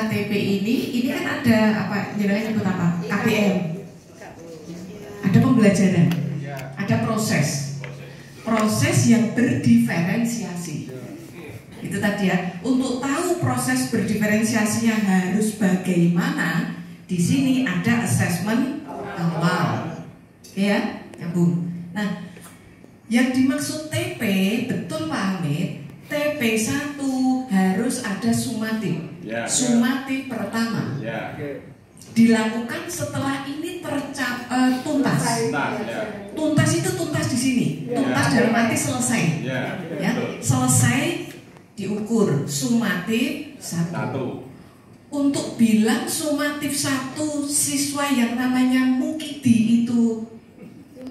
KTP ini kan ada apa? Jenengan nyebut apa? KBM. Ada pembelajaran, ada proses yang berdiferensiasi. Itu tadi ya. Untuk tahu proses berdiferensiasinya harus bagaimana, di sini ada assessment awal, ya, nyambung. Nah, yang dimaksud TP, betul Pak Hamid, TP1 harus ada sumatif. Sumatif pertama dilakukan setelah ini tuntas. Tuntas itu tuntas di sini. Tuntas dalam arti selesai. Ya, selesai diukur sumatif 1. Untuk bilang sumatif 1 siswa yang namanya Mukidi itu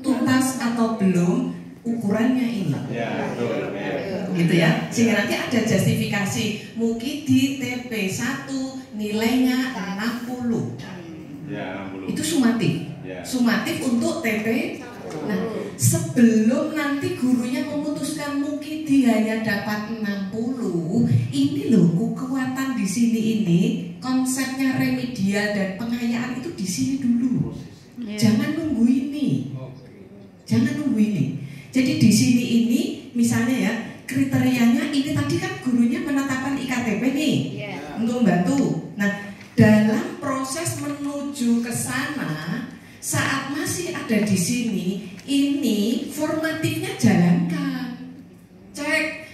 tuntas atau belum, ukurannya ini. Gitu ya. Sehingga nanti ada justifikasi Mukidi TP1 nilainya 60. Itu sumatif. Sumatif untuk TP. Nah, sebelum nanti gurunya memutuskan Mukidi hanya dapat 60, ini loh kekuatan di sini ini, konsepnya remedial dan pengayaan itu di sini dulu. Jangan nunggu ini. Jangan nunggu ini. Jadi di sini ini misalnya ya, kriterianya ini tadi kan gurunya menetapkan IKTP nih untuk membantu. Nah, dalam proses menuju ke sana, saat masih ada di sini, ini formatifnya jalankan. Cek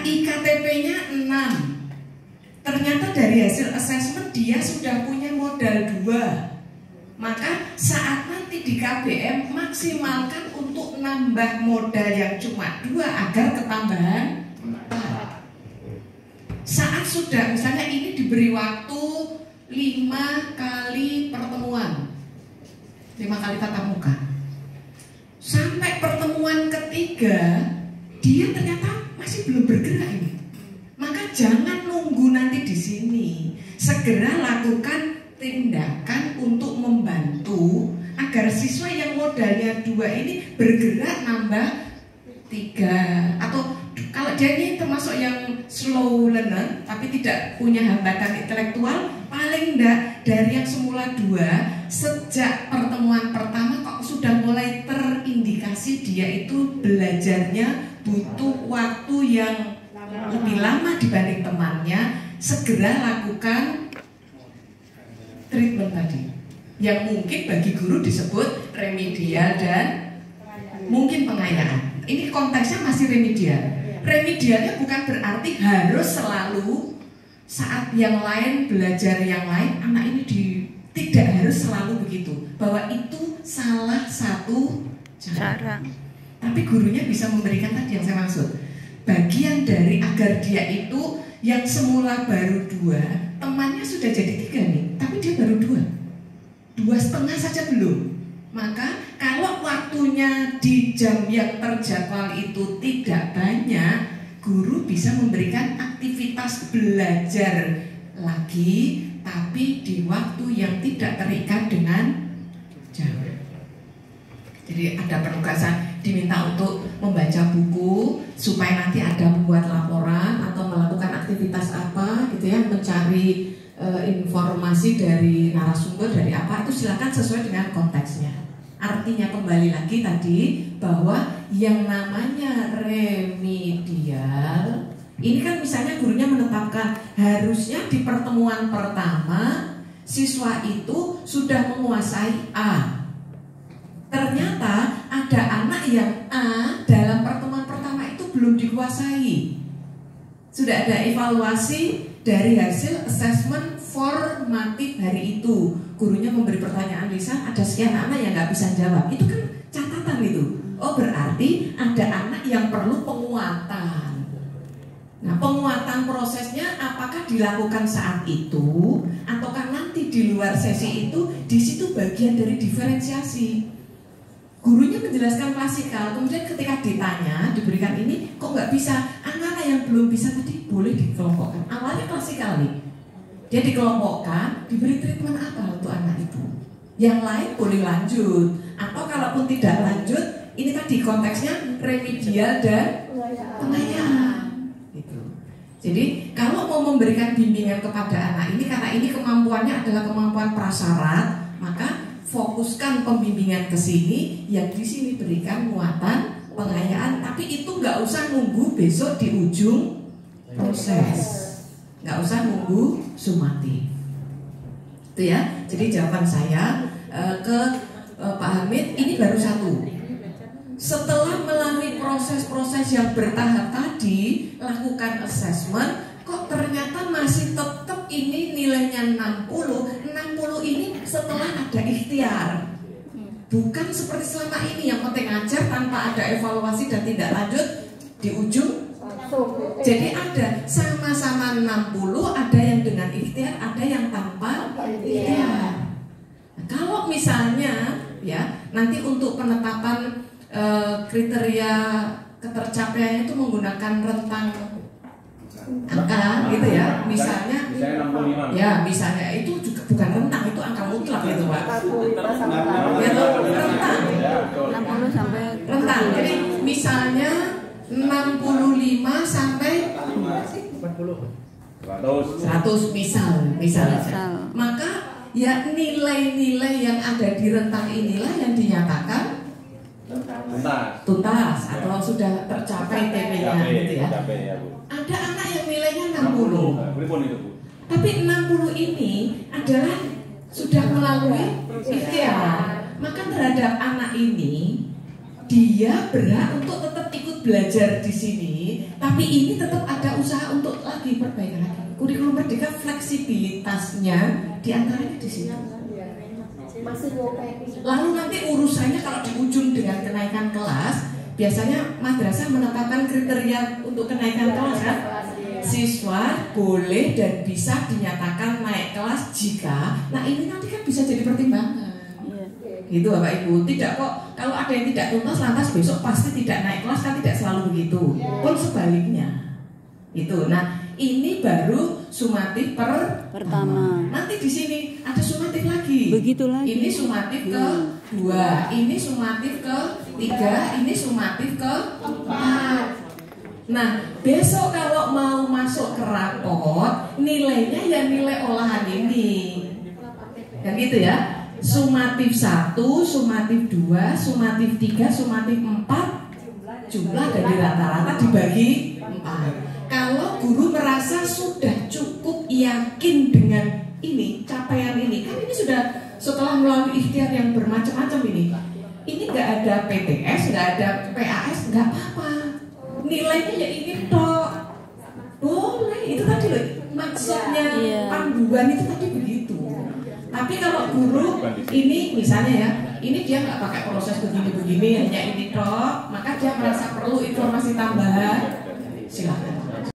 IKTP-nya 6. Ternyata dari hasil assessment dia sudah punya modal 2. Maka saat nanti di KBM maksimalkan untuk nambah modal yang cuma 2 agar ketambahan 4. Saat sudah misalnya ini diberi waktu 5 kali pertemuan, 5 kali tatap muka, sampai pertemuan ketiga dia ternyata masih belum bergerak ini, maka jangan nunggu nanti di sini, segera lakukan tindakan untuk membantu agar siswa yang modalnya 2 ini bergerak nambah 3. Atau kalau dia ini termasuk yang slow learner tapi tidak punya hambatan intelektual, paling enggak dari yang semula 2, sejak pertemuan pertama kok sudah mulai terindikasi dia itu belajarnya butuh waktu yang lebih lama dibanding temannya, segera lakukan treatment tadi, yang mungkin bagi guru disebut remedial dan mungkin pengayaan. Ini konteksnya masih remedial. Remedialnya bukan berarti harus selalu saat yang lain belajar yang lain, anak ini tidak harus selalu begitu, bahwa itu salah satu cara. Tapi gurunya bisa memberikan tadi yang saya maksud, bagian dari agar dia itu yang semula baru 2, temannya sudah jadi 3 nih, tapi dia baru 2,5 saja belum. Maka kalau waktunya di jam yang terjadwal itu tidak banyak, guru bisa memberikan aktivitas belajar lagi, tapi di waktu yang tidak terikat dengan jam. Jadi ada penugasan diminta untuk membaca buku supaya nanti ada membuat laporan atau melakukan aktivitas apa gitu ya, mencari informasi dari narasumber dari apa, itu silakan sesuai dengan konteksnya. Artinya kembali lagi tadi bahwa yang namanya remedial ini kan misalnya gurunya menetapkan harusnya di pertemuan pertama siswa itu sudah menguasai A. Ternyata ada anak yang A dalam pertemuan pertama itu belum dikuasai. Sudah ada evaluasi dari hasil assessment formatif hari itu. Gurunya memberi pertanyaan lisan, ada sekian anak yang nggak bisa jawab. Itu kan catatan itu. Oh, berarti ada anak yang perlu penguatan. Nah, penguatan prosesnya apakah dilakukan saat itu ataukah nanti di luar sesi itu? Di situ bagian dari diferensiasi. Gurunya menjelaskan klasikal, kemudian ketika ditanya, diberikan ini, kok nggak bisa? Anak-anak yang belum bisa tadi boleh dikelompokkan. Awalnya klasikal nih, dia dikelompokkan, diberi treatment apa untuk anak itu. Yang lain boleh lanjut, atau kalaupun tidak lanjut, ini tadi konteksnya remedial dan pengayaan. Gitu. Jadi kalau mau memberikan bimbingan kepada anak ini, karena ini kemampuannya adalah kemampuan prasyarat, maka fokuskan pembimbingan ke sini, yang di sini berikan muatan pengayaan, tapi itu nggak usah nunggu besok di ujung proses, nggak usah nunggu sumatif. Itu ya. Jadi jawaban saya ke Pak Hamid ini baru satu. Setelah melalui proses-proses yang bertahap tadi, lakukan assessment, kok ternyata masih tetap ini nilainya 60. 60 ini setelah ada ikhtiar. Bukan seperti selama ini yang penting ajar tanpa ada evaluasi dan tidak lanjut di ujung. Jadi ada sama-sama 60, ada yang dengan ikhtiar, ada yang tanpa ikhtiar. Nah, kalau misalnya ya nanti untuk penetapan kriteria ketercapaiannya itu menggunakan rentang angka gitu ya, misalnya ya misalnya itu juga bukan rentang, itu angka mutlak gitu Pak ya, rentang 60 sampai rentang, jadi misalnya 65 sampai 100 misal aja. Maka ya nilai-nilai yang ada di rentang inilah yang dinyatakan tuntas atau sudah tercapai TP-nya gitu ya. Ada anak yang nilainya 60. Tapi 60 ini adalah sudah melalui ikhtiar. Maka terhadap anak ini dia berhak untuk tetap ikut belajar di sini, tapi ini tetap ada usaha untuk lagi perbaikan lagi. Kurikulum Merdeka fleksibilitasnya diantaranya di sini. Lalu nanti urusannya kalau di ujung dengan kenaikan kelas, biasanya madrasah menetapkan kriteria untuk kenaikan kelas kan? Siswa boleh dan bisa dinyatakan naik kelas jika, nah ini nanti kan bisa jadi pertimbangan. Gitu Bapak Ibu, tidak kok kalau ada yang tidak tuntas lantas besok pasti tidak naik kelas, kan tidak selalu begitu. Pun sebaliknya. Itu. Nah, ini baru sumatif pertama. Nanti di sini ada sumatif lagi. Begitu lagi. Ini sumatif ke 2, ini sumatif ke 3, ini sumatif ke 4. Nah, besok kalau mau masuk ke raport, nilainya ya nilai olahan ini. Kan gitu ya. Sumatif 1, sumatif 2, sumatif 3, sumatif 4, jumlah dari rata-rata dibagi 4. Kalau guru merasa sudah cukup yakin dengan ini, capaian ini, kan ini sudah setelah melalui ikhtiar yang bermacam-macam ini nggak ada PTS, nggak ada PAS, nggak apa-apa. Nilainya ya ini tok. Boleh, itu tadi loh maksudnya panduan itu tadi begitu. Tapi kalau guru ini misalnya ya, ini dia nggak pakai proses begini-begini, hanya ini tok, maka dia merasa perlu informasi tambahan, silakan.